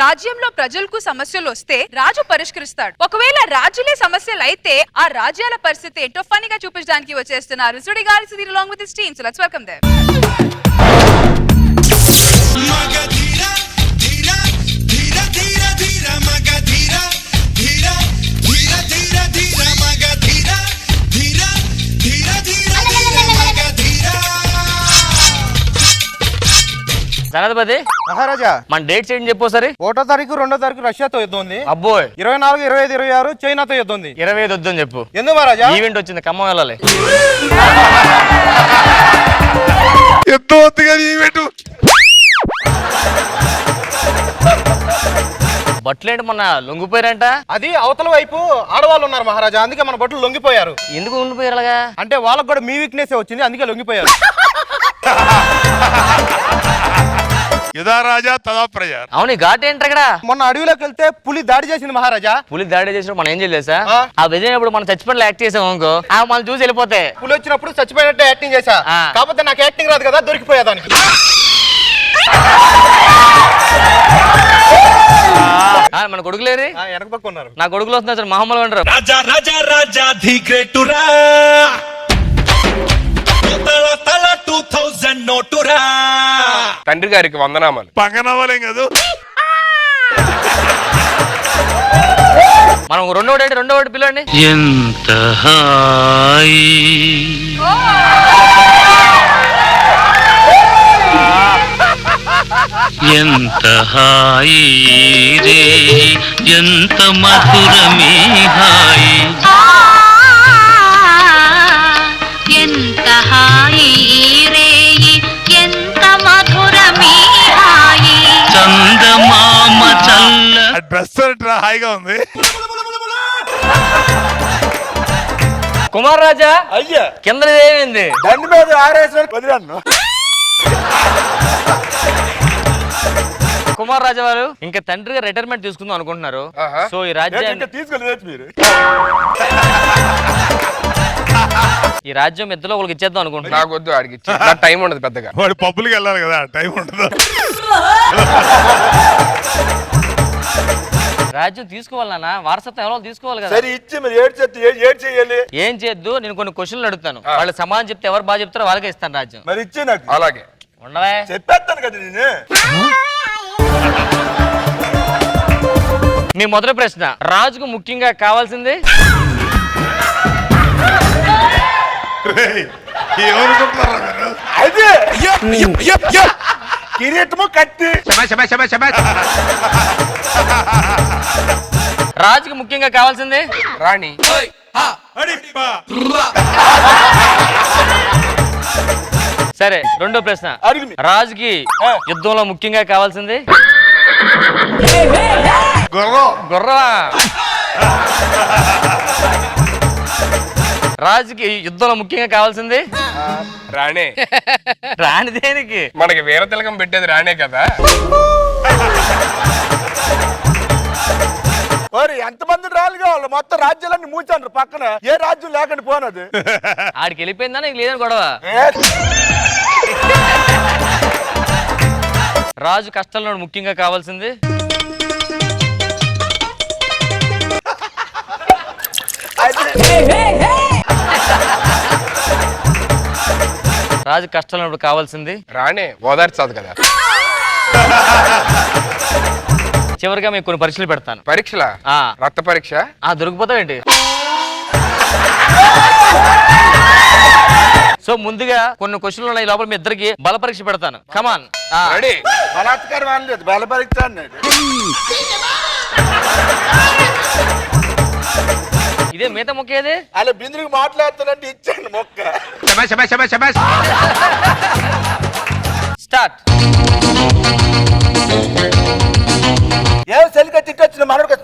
రాజ్యంలో ప్రజలకు సమస్యలు వస్తే రాజు పరిష్కరిస్తాడు. ఒకవేళ రాజులే సమస్యలు అయితే ఆ రాజ్యాల పరిస్థితి ఏంటో ఫన్నీగా చూపించడానికి వచ్చేస్తున్నారు Sudigali Sudheer along with his team. So let's welcome them. జనాధిపతి మహారాజా మన డేట్స్ ఏంటి చెప్పు సరే. 1వ తారీఖు 2వ తారీఖు రష్యాతో యుద్ధం ఉంది. అబ్బోయ్ 24, 25, 26 చైనాతో యుద్ధం ఉంది. 25 వద్దని చెప్పు. ఎందుకు మహారాజా? ఈవెంట్ వచ్చింది, ఖమ్మం వెళ్ళాలి. బట్టలేంటి మొన్న లొంగిపోయారంట. అది అవతల వైపు ఆడవాళ్ళు ఉన్నారు మహారాజా, అందుకే మన బట్టలు లొంగిపోయారు. ఎందుకు ఉండిపోయారు అలాగా? అంటే వాళ్ళకు కూడా మీ వీక్నెస్ వచ్చింది, అందుకే లొంగిపోయారు. రాజా తదా ప్రజ. అవును, ఘాట్ ఏంటి అక్కడ? మొన్న అడవిలోకి వెళ్తే పులి దాడి చేసింది మహారాజా. పులి దాడి చేసినప్పుడు మనం ఏం చేయలేసా? ఆ వెళ్ళినప్పుడు మనం చచ్చిపోయిన యాక్ట్ చేసాం అనుకో, మనం చూసి వెళ్ళిపోతే పులి వచ్చినప్పుడు చచ్చిపోయినట్టే యాక్టింగ్ చేశా. కాకపోతే నాకు యాక్టింగ్ రాదు కదా, దొరికిపోయా దానికి. మన కొడుకులేరి వెనక పక్క ఉన్నారు. నా కొడుకులు వస్తున్నారు, మహమ్మలు అంటారు. రాజా రాజా రాజా ది గ్రేటురా 2000 నోటురా. తండ్రి గారికి వందనామాలు. పంగనవ్వలేం కదా. మనం రెండో ఒకటి పిల్లండి. ఎంత హాయి ఎంత హాయి రే ఎంత మధురమే హాయి ఎంత హాయి రే ఎంత మధురమే హాయి చందమామ చల్ల. డ్రెస్ హాయిగా ఉంది. కుమార్ రాజా అయ్యా కింద ఏమైంది? దండి మీద ఆరేసిన వదిలాను. కుమార్ రాజా వారు ఇంకా తండ్రిగా రిటైర్మెంట్ తీసుకుందాం అనుకుంటున్నారు. సో ఈ రాజ్యాన్ని తీసుకెళ్ళి మీరు ఈ రాజ్యం ఇద్దరు వాళ్ళకి ఇచ్చేద్దాం అనుకుంటున్నా. నాకు వద్దు, ఆడికి టైం ఉండదు పెద్దగా. వాడు పబ్బులకి వెళ్ళాలి కదా, టైం ఉండదు. రాజ్యం తీసుకోవాలన్నా, వారసత్వం ఎవరో తీసుకోవాలి కదా. సరే ఇచ్చి మీరు ఏడ్ చేయాలి. ఏం చేయొద్దు, నేను కొన్ని క్వశ్చన్లు అడుగుతాను, వాళ్ళు సమాధానం చెప్తే ఎవరు బాగా చెప్తారో వాళ్ళకే ఇస్తాను రాజ్యం. మరి ఇచ్చే నాకు. అలాగే ఉండవే, చెప్పేస్తాను కదా నేను. మీ మొదటి ప్రశ్న, రాజుకు ముఖ్యంగా కావాల్సింది? ఏమనుకుంటున్నారా అదే కిరీటము కత్తి. రాజుకు ముఖ్యంగా కావాల్సింది? రాణి. సరే, రెండో ప్రశ్న, రాజుకి యుద్ధంలో ముఖ్యంగా కావాల్సింది? గుర్రమా? రాజుకి యుద్ధంలో ముఖ్యంగా కావాల్సింది? రాణే. రాణి దేనికి? మనకి వీర తిలకం పెట్టేది రాణే కదా. ఎంతమంది రాళ్ళు కావాలి? మొత్తం రాజ్యాలన్నీ మూచాను పక్కన, ఏ రాజ్యం లేకుండా పోనది. ఆడికి వెళ్ళిపోయిందా నీకు లేదని గొడవ? రాజు కష్టాల్లో ముఖ్యంగా కావాల్సింది? రాజు కష్టాలు కావాల్సింది? రాణే ఓదార్చదు కదా. చివరిగా మీకు కొన్ని పరీక్షలు పెడతాను. పరీక్షలా? రక్త పరీక్ష. దొరికిపోతావేంటి? సో ముందుగా కొన్ని క్వశ్చన్లు ఉన్నాయి, లోపల మీ ఇద్దరికి బల పరీక్ష పెడతాను. కమాన్. రెడీ. బలాత్కారం అనలేదు, బల పరీక్ష అన్నాడు. ఇదే మిగతా మొక్క ఏది? అలా బిందుకు మాట్లాడుతానంటే ఇచ్చాను మొక్క. స్టార్ట్. ఏ సెల్గా తిట్టొచ్చిన మనకు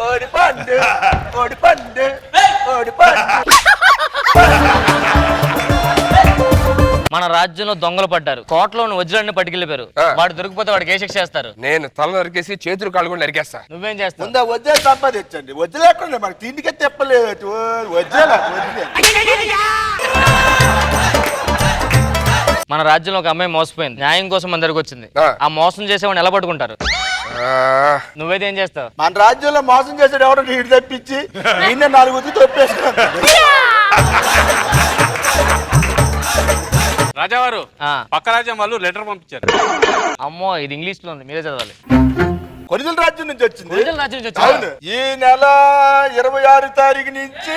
ఓడి పండు ఓడి పండు ఓడి పండు. మన రాజ్యంలో దొంగలు పడ్డారు, కోటలో వజ్రాన్ని పట్టుకెళ్ళిపోయారు. వాడు దొరికిపోతే వాడికి ఏ శిక్ష చేస్తారు? నేను తల నరికేసి చేతులు కాళ్ళు కూడా నరికేస్తా. నువ్వేం చేస్తావు? ముందా వజ్జా సంపాదించండి. వజ్జ లేకుండా మనకి తిండికే తెప్పలేదు. వజ్జా మన రాజ్యంలో ఒక అమ్మాయి మోసపోయింది, న్యాయం కోసం మన దగ్గరకు వచ్చింది. ఆ. ఆ మోసం చేసేవాడిని ఎలా పట్టుకుంటారు? ఆ, నువ్వైతే ఏం చేస్తావు? మన రాజ్యంలో మోసం చేసాడు ఎవడో నీడు తెప్పించి ఈయన 4 ఉద్ది తొప్పేసుకున్నాడు. రాజావారు ఆ. పక్క రాజ్యం వాళ్ళు లెటర్ పంపించారు. అమ్మో, ఇది ఇంగ్లీష్ లో ఉంది, మీరే చదవాలి. కొరిజల రాజ్యం నుంచి వచ్చింది. ఒరిజినల్ రాజ్యం నుంచి వచ్చిందా? అవును. ఈ నెల 26 తారీఖు నుంచి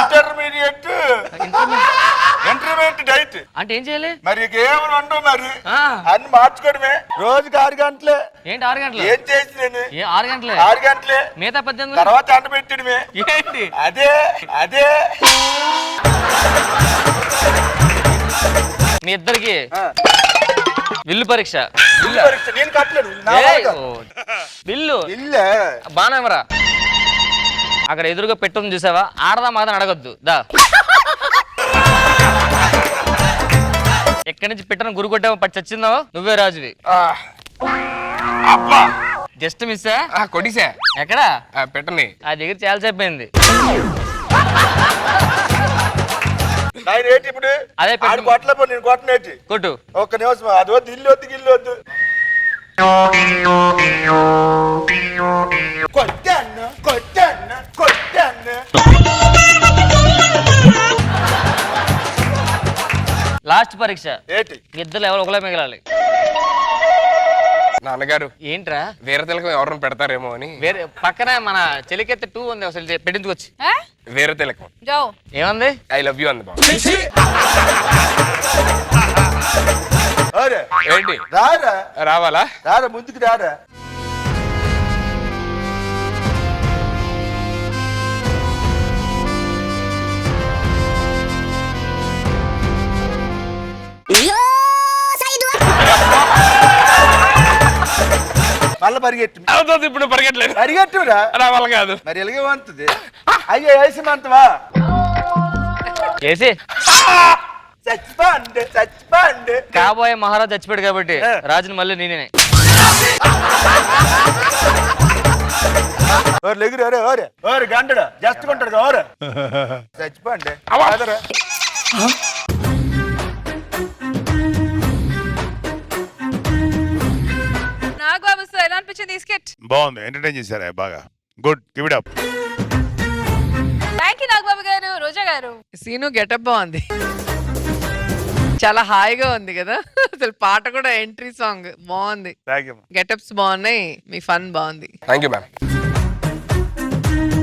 ఇంటర్మీడియట్ డైట్. అంటే ఏం చేయాలి? మరి ఏమైనా ఉండవు మరి ఆ. అన్ని మార్చుకోవడమే. రోజుకి 6 గంటలే. ఏంటి 6 గంటలు? ఏం చేసి నేను 6 గంటలే? 6 గంటలే. మిగతా 18 తర్వాత ఎండ పెట్టడమే. ఏంటి? అదే మీ ఇద్దరికి ఆ. విల్లు పరీక్ష. పరీక్ష నేను కట్టలేను. నా ఏయ్, వల్ల కాదు. ఓ, విల్లు ఇల్లే బాణమరా. అక్కడ ఎదురుగా పెట్టుంది చూసావా? ఆడదా మాదని అడగొద్దు. దా ఎక్కడి నుంచి పెట్టను గురి కొట్టావో పట్టి చచ్చిందావో నువ్వే రాజువి. ఆ. అబ్బా జస్ట్ మిస్సా? కొడిసా ఎక్కడా? పెట్టని ఆ దగ్గర చాలా చెప్పింది. ఆయన ఏంటి ఇప్పుడు? అదే పెట్టు. ఆడు కొట్టలేపో, నేను కొట్టనేటి. కొట్టు. ఒక్క నిమిషం, అది వద్దు, ఇల్లు వద్దు, గిల్లు వద్దు. కొట్టాను. లాస్ట్ పరీక్ష. ఏంటి? మీ ఇద్దరు ఎవరు ఒకలే మిగలాలి. నాన్నగారు ఏంట్రా? వీర తిలకం ఎవరిని పెడతారేమో అని. వేరే పక్కన మన చెలికెత్త 2 ఉంది, అసలు పెట్టించుకొచ్చి. వీర తిలకం జాओ. ఏమంది? ఐ లవ్ యూ అంది బాబు. అరే ఏంటి రారా రావాలా? రారా, ముందుకు రారా. మళ్ళీ పరిగెట్టు. అవుతుంది, ఇప్పుడు పరిగెట్టలేదు. పరిగెట్టురా. రావాల కాదు. మరి ఎలాగేమంటుంది? అయ్యో వేసిమంతవా? వేసి చచ్చిపోండి. కాబోయే మహారాజ్ చచ్చిపోయాడు కాబట్టి రాజుని మళ్ళీ నేనే. లెగురు ఓరే గంటడు జస్ట్ కొంటాడు ఓరే చచ్చిపోండి. అదరా నాగబాబు సార్ ఎలా అనిపించింది ఈ స్కిట్? బాగుంది, ఎంటర్టైన్ చేశారా బాగా. Good, give it up. Thank you Nagababu గారు. రోజా గారు, సీను గెటప్ బాగుంది, చాలా హాయిగా ఉంది కదా. అసలు పాట కూడా ఎంట్రీ సాంగ్ బాగుంది, థ్యాంక్ యూ. గెటప్స్ బాగున్నాయి, మీ ఫన్ బాగుంది. Thank you ma'am.